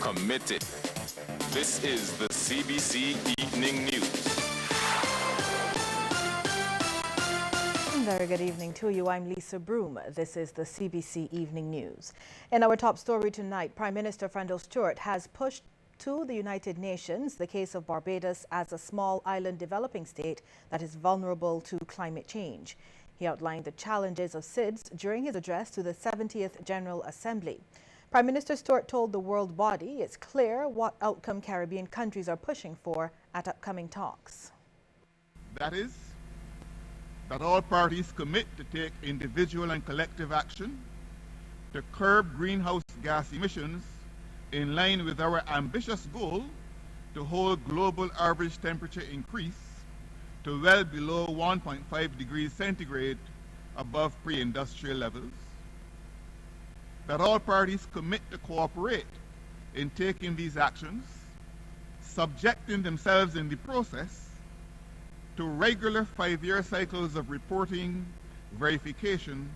committed. This is the CBC Evening News. Very good evening to you. I'm Lisa Broom. This is the CBC Evening News. In our top story tonight, Prime Minister Stewart has pushed to the United Nations the case of Barbados as a small island developing state that is vulnerable to climate change. He outlined the challenges of SIDS during his address to the 70th General Assembly. Prime Minister Stewart told the world body it's clear what outcome Caribbean countries are pushing for at upcoming talks. That is, that all parties commit to take individual and collective action to curb greenhouse gas emissions in line with our ambitious goal to hold global average temperature increase to well below 1.5 degrees centigrade above pre-industrial levels. That all parties commit to cooperate in taking these actions, subjecting themselves in the process to regular 5-year cycles of reporting, verification,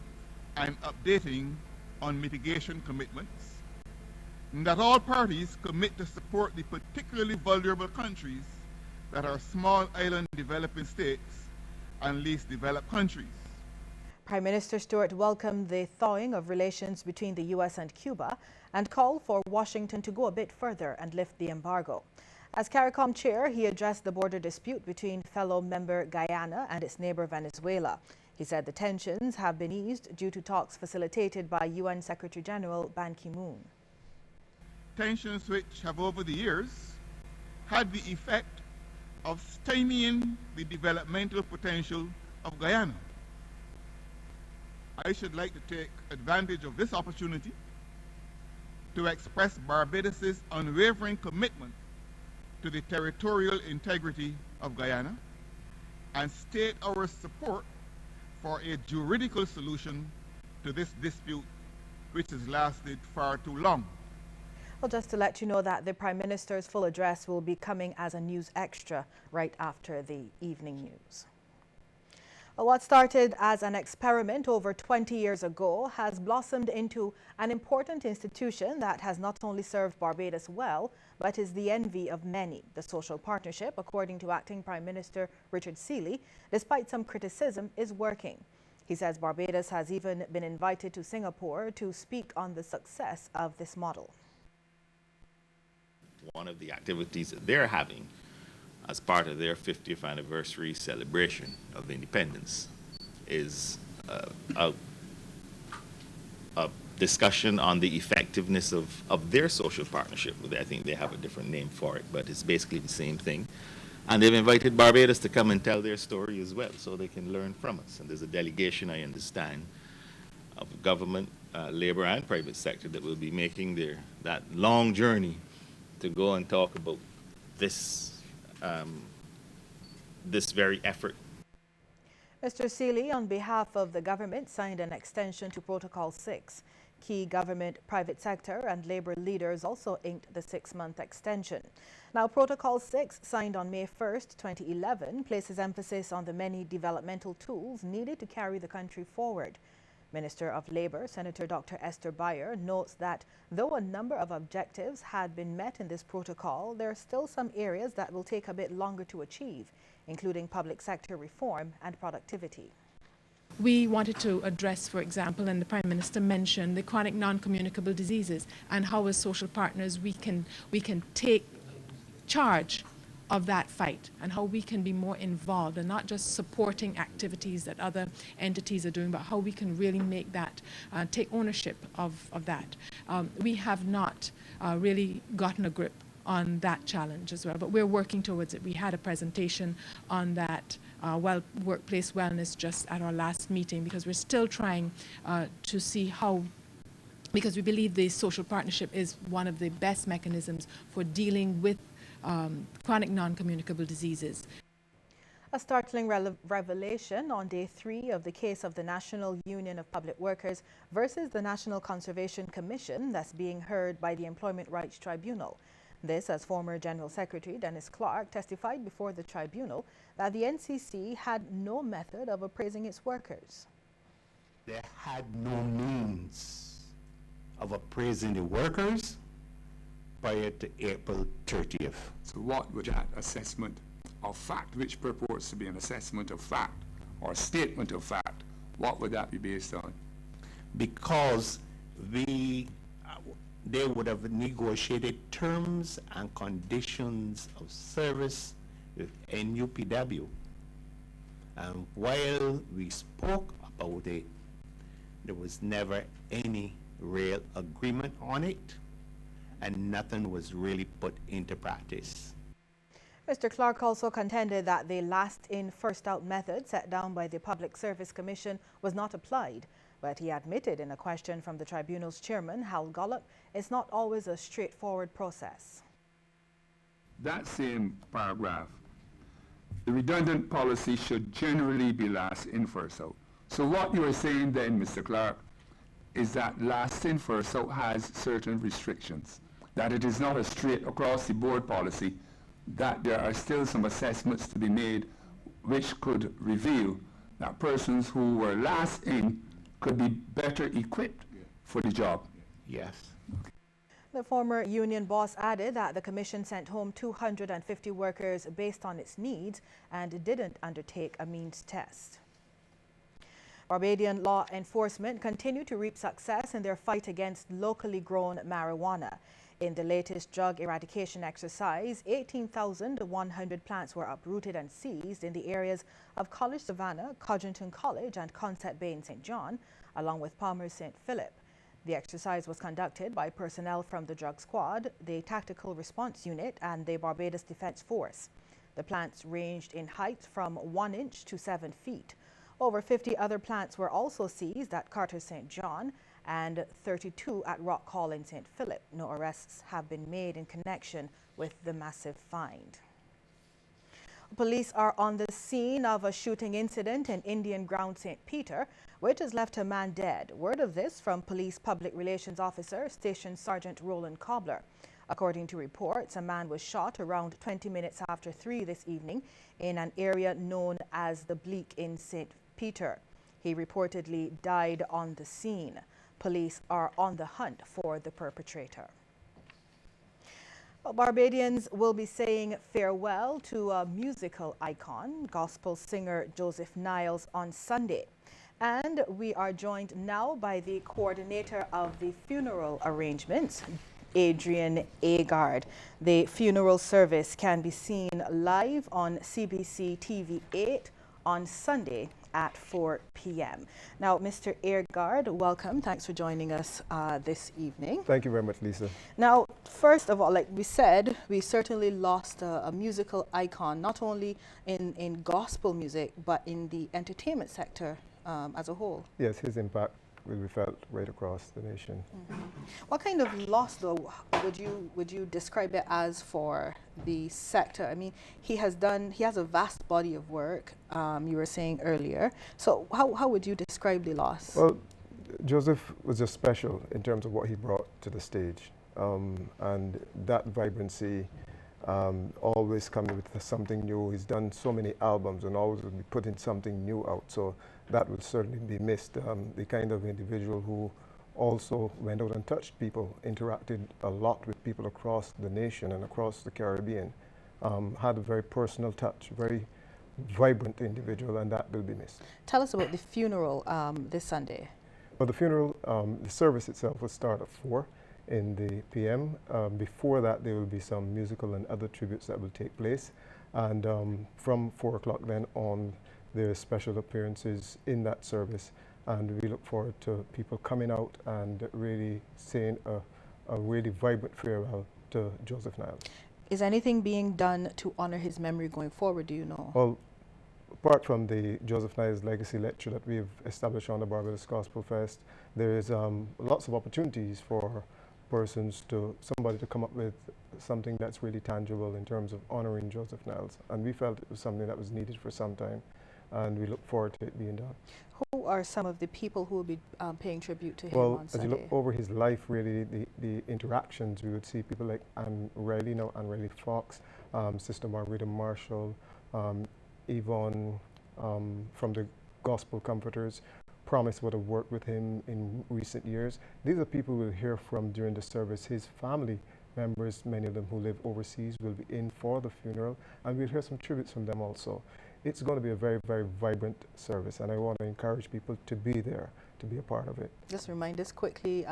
and updating on mitigation commitments. And that all parties commit to support the particularly vulnerable countries that are small island developing states and least developed countries. Prime Minister Stewart welcomed the thawing of relations between the U.S. and Cuba and called for Washington to go a bit further and lift the embargo. As CARICOM chair, he addressed the border dispute between fellow member Guyana and its neighbor Venezuela. He said the tensions have been eased due to talks facilitated by UN Secretary General Ban Ki-moon. Tensions which have over the years had the effect of stymieing the developmental potential of Guyana. I should like to take advantage of this opportunity to express Barbados' unwavering commitment to the territorial integrity of Guyana and state our support for a juridical solution to this dispute which has lasted far too long. Well, just to let you know that the Prime Minister's full address will be coming as a news extra right after the evening news. Well, what started as an experiment over 20 years ago has blossomed into an important institution that has not only served Barbados well, but is the envy of many. The social partnership, according to Acting Prime Minister Richard Seeley, despite some criticism, is working. He says Barbados has even been invited to Singapore to speak on the success of this model. One of the activities that they're having as part of their 50th anniversary celebration of independence is a discussion on the effectiveness of their social partnership. I think they have a different name for it, but it's basically the same thing. And they've invited Barbados to come and tell their story as well, so they can learn from us. And there's a delegation, I understand, of government, labor, and private sector that will be making that long journey to go and talk about this this very effort. Mr. Seeley, on behalf of the government, signed an extension to Protocol 6. Key government, private sector, and labor leaders also inked the 6-month extension. Now, Protocol 6, signed on May 1st, 2011, places emphasis on the many developmental tools needed to carry the country forward. Minister of Labour, Senator Dr. Esther Bayer, notes that though a number of objectives had been met in this protocol, there are still some areas that will take a bit longer to achieve, including public sector reform and productivity. We wanted to address, for example, and the Prime Minister mentioned, the chronic non-communicable diseases and how as social partners we can take charge of that fight and how we can be more involved and not just supporting activities that other entities are doing, but how we can really make that, take ownership of that. We have not really gotten a grip on that challenge as well, but we're working towards it. We had a presentation on that workplace wellness just at our last meeting, because we're still trying to see how, because we believe the social partnership is one of the best mechanisms for dealing with chronic non-communicable diseases. A startling revelation on day 3 of the case of the National Union of Public Workers versus the National Conservation Commission that's being heard by the Employment Rights Tribunal. This as former General Secretary Dennis Clark testified before the tribunal that the NCC had no method of appraising its workers. They had no means of appraising the workers, prior to April 30th. So what would that assessment of fact, which purports to be an assessment of fact or a statement of fact, what would that be based on? Because they would have negotiated terms and conditions of service with NUPW. And while we spoke about it, there was never any real agreement on it, and nothing was really put into practice. Mr. Clark also contended that the last-in, first-out method set down by the Public Service Commission was not applied, but he admitted in a question from the tribunal's chairman, Hal Gollop, it's not always a straightforward process. That same paragraph, the redundant policy should generally be last in, first out. So what you are saying then, Mr. Clark, is that last in, first out has certain restrictions, that it is not a straight across the board policy, that there are still some assessments to be made which could reveal that persons who were last in could be better equipped for the job. Yes. The former union boss added that the commission sent home 250 workers based on its needs and didn't undertake a means test. Barbadian law enforcement continue to reap success in their fight against locally grown marijuana. In the latest drug eradication exercise, 18,100 plants were uprooted and seized in the areas of College Savannah, Codrington College and Consett Bay in St. John, along with Palmer St. Philip. The exercise was conducted by personnel from the Drug Squad, the Tactical Response Unit and the Barbados Defence Force. The plants ranged in height from 1 inch to 7 feet. Over 50 other plants were also seized at Carter St. John and 32 at Rock Hall in St. Philip. No arrests have been made in connection with the massive find. Police are on the scene of a shooting incident in Indian Ground St. Peter, which has left a man dead. Word of this from Police Public Relations Officer Station Sergeant Roland Cobbler. According to reports, a man was shot around 20 minutes after 3 this evening in an area known as the Bleak in St. Peter. He reportedly died on the scene. Police are on the hunt for the perpetrator. Well, Barbadians will be saying farewell to a musical icon, gospel singer Joseph Niles, on Sunday. And we are joined now by the coordinator of the funeral arrangements, Adrian Agard. The funeral service can be seen live on CBC TV 8 on Sunday at 4 p.m. Now, Mr. Agard, welcome. Thanks for joining us this evening. Thank you very much, Lisa. Now, first of all, like we said, we certainly lost a musical icon, not only in gospel music, but in the entertainment sector as a whole. Yes, his impact will be felt right across the nation. Mm-hmm. What kind of loss, though, would you describe it as for the sector? I mean, he has a vast body of work, you were saying earlier. So how would you describe the loss? Well, Joseph was just special in terms of what he brought to the stage. And that vibrancy, always coming with something new. He's done so many albums and always will be putting something new out. So that will certainly be missed. The kind of individual who also went out and touched people, interacted a lot with people across the nation and across the Caribbean, had a very personal touch, very vibrant individual, and that will be missed. Tell us about the funeral this Sunday. Well, the funeral, the service itself will start at 4 in the p.m. Before that, there will be some musical and other tributes that will take place. And from 4 o'clock then on, there are special appearances in that service. And we look forward to people coming out and really saying a really vibrant farewell to Joseph Niles. Is anything being done to honor his memory going forward, do you know? Well, apart from the Joseph Niles Legacy Lecture that we've established on the Barbados Gospel Fest, there is lots of opportunities for somebody to come up with something that's really tangible in terms of honoring Joseph Niles. And we felt it was something that was needed for some time, and we look forward to it being done. Who are some of the people who will be paying tribute to him on Sunday? Well, as you look over his life, really, the interactions, we would see people like Anne Riley Fox, Sister Margarita Marshall, Yvonne from the Gospel Comforters. Promise would have worked with him in recent years. These are people we'll hear from during the service. His family members, many of them who live overseas, will be in for the funeral, and we'll hear some tributes from them also. It's going to be a very, very vibrant service, and I want to encourage people to be there, to be a part of it. Just remind us quickly,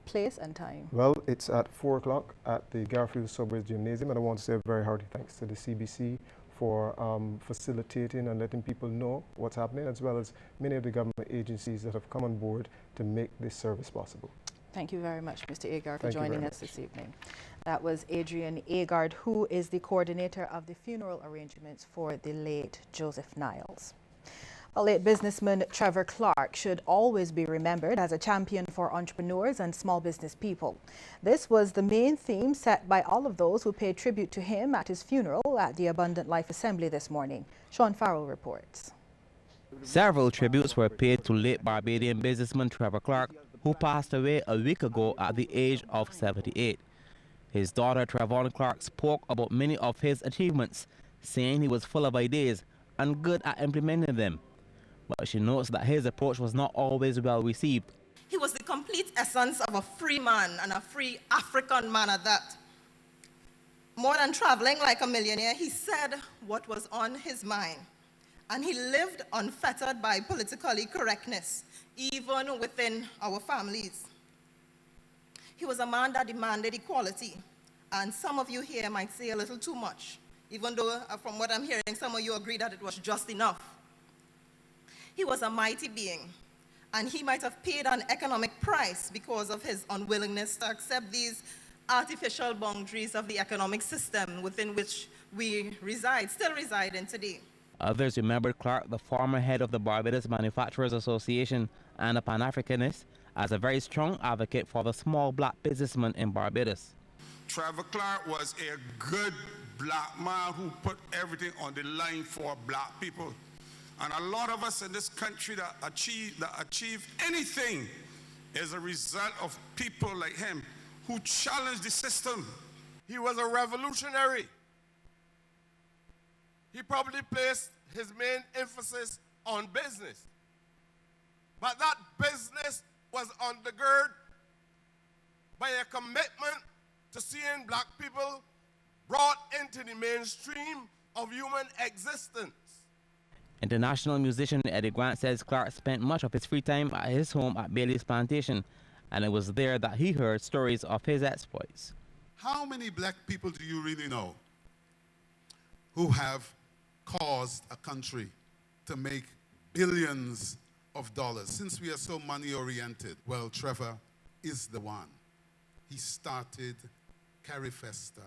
place and time. Well, it's at 4 o'clock at the Garfield Sobers Gymnasium, and I want to say a very hearty thanks to the CBC for facilitating and letting people know what's happening, as well as many of the government agencies that have come on board to make this service possible. Thank you very much, Mr. Agard, for joining us this evening. That was Adrian Agard, who is the coordinator of the funeral arrangements for the late Joseph Niles. A late businessman Trevor Clark should always be remembered as a champion for entrepreneurs and small business people. This was the main theme set by all of those who paid tribute to him at his funeral at the Abundant Life Assembly this morning. Sean Farrell reports. Several tributes were paid to late Barbadian businessman Trevor Clark, who passed away a week ago at the age of 78. His daughter Trevor Clark spoke about many of his achievements, saying he was full of ideas and good at implementing them. But she notes that his approach was not always well received. He was the complete essence of a free man and a free African man at that. More than traveling like a millionaire, he said what was on his mind. And he lived unfettered by politically correctness, even within our families. He was a man that demanded equality. And some of you here might say a little too much, even though from what I'm hearing, some of you agree that it was just enough. He was a mighty being, and he might have paid an economic price because of his unwillingness to accept these artificial boundaries of the economic system within which we still reside in today. Others remembered Clark, the former head of the Barbados Manufacturers Association and a Pan-Africanist, as a very strong advocate for the small black businessman in Barbados. Trevor Clark was a good black man who put everything on the line for black people. And a lot of us in this country that achieve anything is a result of people like him who challenged the system. He was a revolutionary. He probably placed his main emphasis on business. But that business was undergirded by a commitment to seeing black people brought into the mainstream of human existence. International musician Eddie Grant says Clark spent much of his free time at his home at Bailey's Plantation, and it was there that he heard stories of his exploits. How many black people do you really know who have caused a country to make billions of dollars? Since we are so money-oriented, well, Trevor is the one. He started Caribana,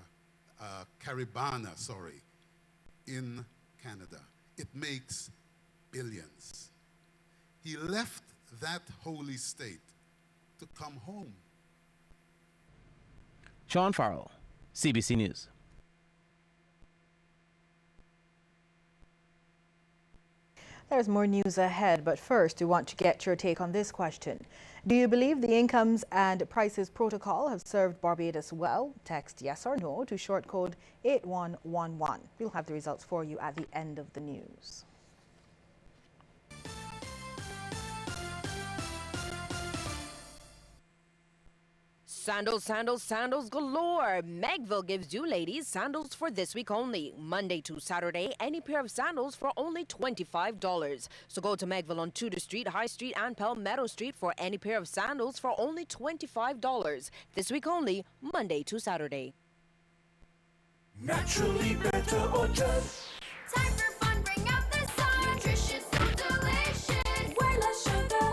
in Canada. It makes billions. He left that holy state to come home. Sean Farrell, CBC News. There's more news ahead, but first we want to get your take on this question. Do you believe the Incomes and Prices Protocol have served Barbados well? Text yes or no to short code 8111. We'll have the results for you at the end of the news. Sandals, sandals, sandals galore. Megville gives you ladies sandals for this week only. Monday to Saturday, any pair of sandals for only $25. So go to Megville on Tudor Street, High Street and Palmetto Street for any pair of sandals for only $25. This week only, Monday to Saturday. Naturally better orchard. Time for fun, bring out the sun. Nutritious, so delicious. Way less sugar,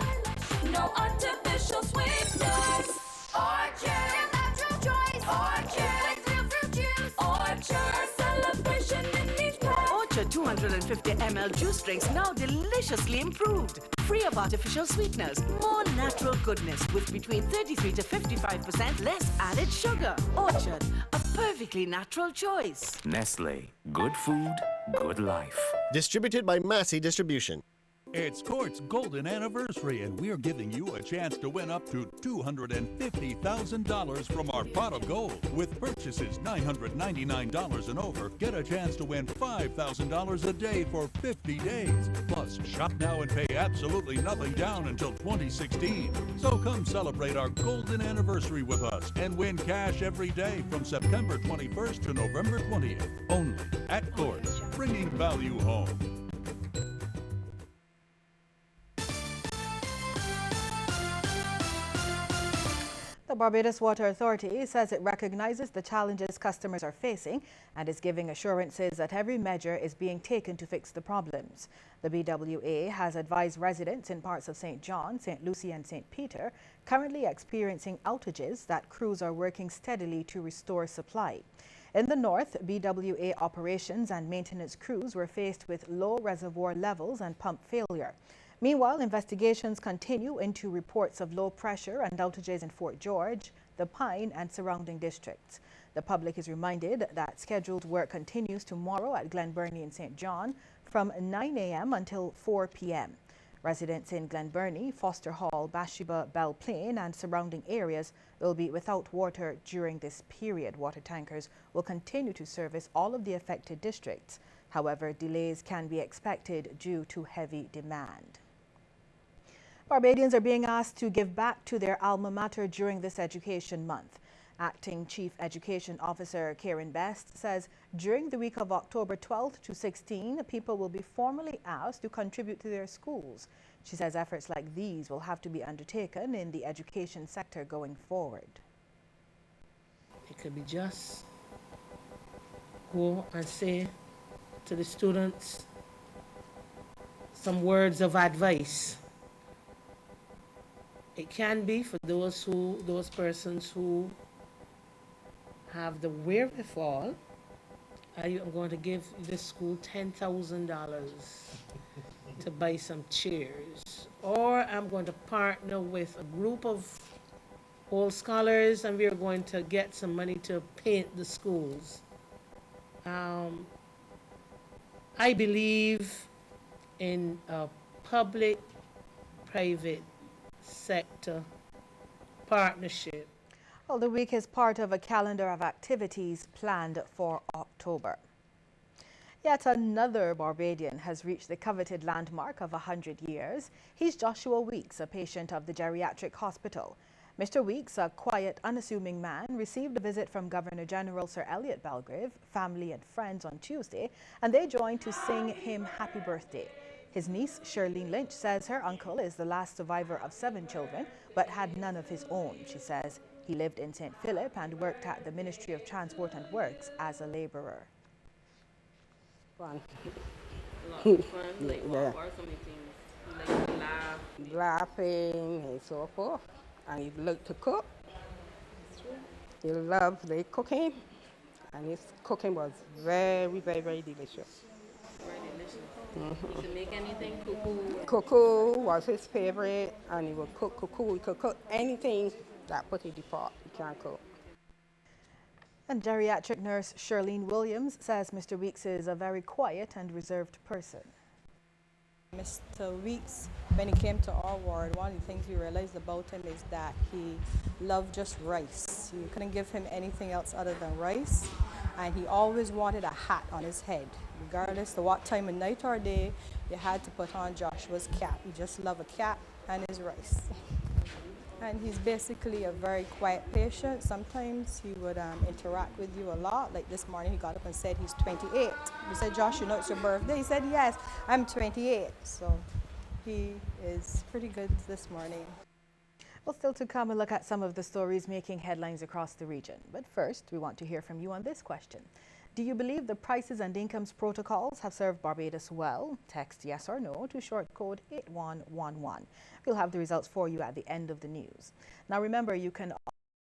no artificial sweeteners. Orchard, your natural choice. Orchard, with real fruit juice. Orchard, a celebration in each pack. Orchard 250 ml juice drinks now deliciously improved. Free of artificial sweeteners. More natural goodness with between 33 to 55% less added sugar. Orchard, a perfectly natural choice. Nestle, good food, good life. Distributed by Massey Distribution. It's Court's golden anniversary, and we're giving you a chance to win up to $250,000 from our pot of gold. With purchases $999 and over, get a chance to win $5,000 a day for 50 days. Plus, shop now and pay absolutely nothing down until 2016. So come celebrate our golden anniversary with us and win cash every day from September 21st to November 20th. Only at Court's, bringing value home. The Barbados Water Authority says it recognizes the challenges customers are facing and is giving assurances that every measure is being taken to fix the problems. The BWA has advised residents in parts of St. John, St. Lucie and St. Peter currently experiencing outages that crews are working steadily to restore supply. In the north, BWA operations and maintenance crews were faced with low reservoir levels and pump failure. Meanwhile, investigations continue into reports of low pressure and outages in Fort George, the Pine and surrounding districts. The public is reminded that scheduled work continues tomorrow at Glen Burnie and St. John from 9 a.m. until 4 p.m. Residents in Glen Burnie, Foster Hall, Bathsheba, Belle Plaine and surrounding areas will be without water during this period. Water tankers will continue to service all of the affected districts. However, delays can be expected due to heavy demand. Barbadians are being asked to give back to their alma mater during this education month. Acting Chief Education Officer Karen Best says during the week of October 12th to 16, people will be formally asked to contribute to their schools. She says efforts like these will have to be undertaken in the education sector going forward. It could be just go and say to the students some words of advice. It can be for those persons who have the wherewithal. I'm going to give this school $10,000 to buy some chairs, or I'm going to partner with a group of old scholars and we're going to get some money to paint the schools. I believe in a public-private sector partnership. Well, the week is part of a calendar of activities planned for October. Yet another Barbadian has reached the coveted landmark of 100 years. He's Joshua Weeks, a patient of the geriatric hospital. Mr. Weeks, a quiet, unassuming man, received a visit from Governor General Sir Elliot Belgrave, family and friends on Tuesday, and they joined to sing him happy birthday. His niece, Shirlene Lynch, says her uncle is the last survivor of 7 children, but had none of his own. She says he lived in St. Philip and worked at the Ministry of Transport and Works as a laborer. Fun. A lot of fun, like what are some things? You like to laugh? Laughing and so forth. And he loved to cook. That's true. He loved the cooking. And his cooking was very, very, very delicious. Very delicious. Mm-hmm. You can make anything, cuckoo. Cuckoo was his favorite, and he would cook cuckoo. He could cook anything that put in the pot. He can cook. And geriatric nurse Shirlene Williams says Mr. Weeks is a very quiet and reserved person. Mr. Weeks, when he came to our ward, one of the things we realized about him is that he loved just rice. You couldn't give him anything else other than rice. And he always wanted a hat on his head. Regardless of what time of night or day, you had to put on Joshua's cap. He just loved a cap and his rice. And he's basically a very quiet patient. Sometimes he would interact with you a lot. Like this morning, he got up and said he's 28. We said, Josh, you know it's your birthday? He said, yes, I'm 28. So he is pretty good this morning. Well, still to come, a look at some of the stories making headlines across the region. But first, we want to hear from you on this question. Do you believe the prices and incomes protocols have served Barbados well? Text yes or no to short code 8111. We'll have the results for you at the end of the news. Now remember, you can